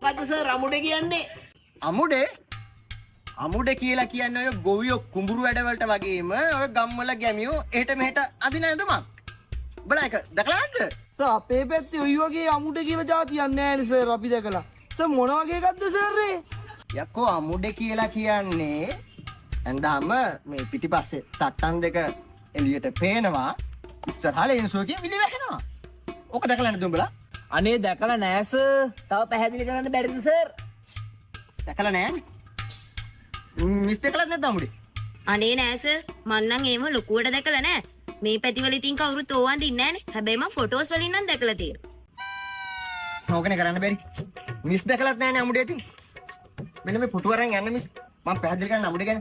මොකද්ද සර් අමුඩේ කියන්නේ? අමුඩේ කියලා කියන්නේ ඔය ගොවියෝ කුඹුරු වැඩවලට වගේම ඔය ගම්වල ගැමියෝ එහෙට මෙහෙට අදින ඇඳුමක්. බලන්න ඒක දැකලා නැද්ද? සර් අපේ පැත්තේ ඔය වගේ අමුඩේ කියලා જાතියක් නැහැ නේ සර් අපි දැකලා. සර් මොන වගේ එකක්ද සර් ඒ? යකෝ අමුඩේ කියලා කියන්නේ ඇඳාම මේ පිටිපස්සේ තට්ටන් දෙක එළියට පේනවා ඉස්සරහා ලේන්සුවකින් විලි වැහෙනවා. ඕක දැකලා නැද්ද උඹලා? අනේ දැකලා නෑ සර්. තව පැහැදිලි කරන්න බැරිද සර්? දැකලා නෑනේ. මිස් දැකලා නැද්ද අමුඩේ? අනේ නෑ සර් මං නම් එහෙම ලොකුවට දැකලා නෑ. මේ පැතිවල ඉතින් කවුරුත් ඕවන් දින්නේ නෑනේ. හැබැයි මං ෆොටෝස් වලින් නම් දැකලා තියෙනවා. ඕකනේ කරන්න බැරි. මිස් දැකලාත් නෑනේ අමුඩේ ඉතින්. මෙන්න මේ පුටු අරන් යන්න මිස්. මම පැහැදිලි කරන්න අමුඩේ ගැන.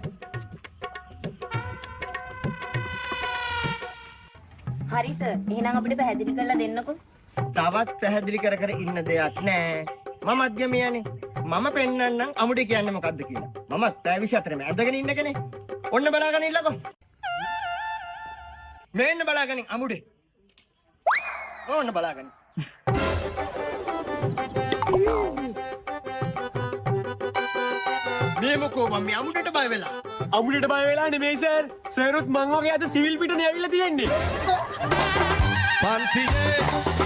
හරි සර්. එහෙනම් අපිට පැහැදිලි කරලා දෙන්නකෝ. තවත් පැහැදිලි කර කර ඉන්න දෙයක් නෑ. මම මධ්‍යමයනේ. මම පෙන්නන්නම් අමුඩේ කියන්නේ මොකද්ද කියලා. මම පැය 24ම ඇදගෙන ඉන්න කෙනේ. ඔන්න බලාගෙන ඉන්නකෝ. මේන්න බලාගෙන අමුඩේ. ඕන්න බලාගෙන. මේ මොකෝ මම මේ අමුඩේට බය වෙලා. අමුඩේට බය වෙලා නෙමෙයි සර්. සර්ුත් මං වගේ අද සිවිල් පිටනේ ඇවිල්ලා තියෙන්නේ. පන්තියේ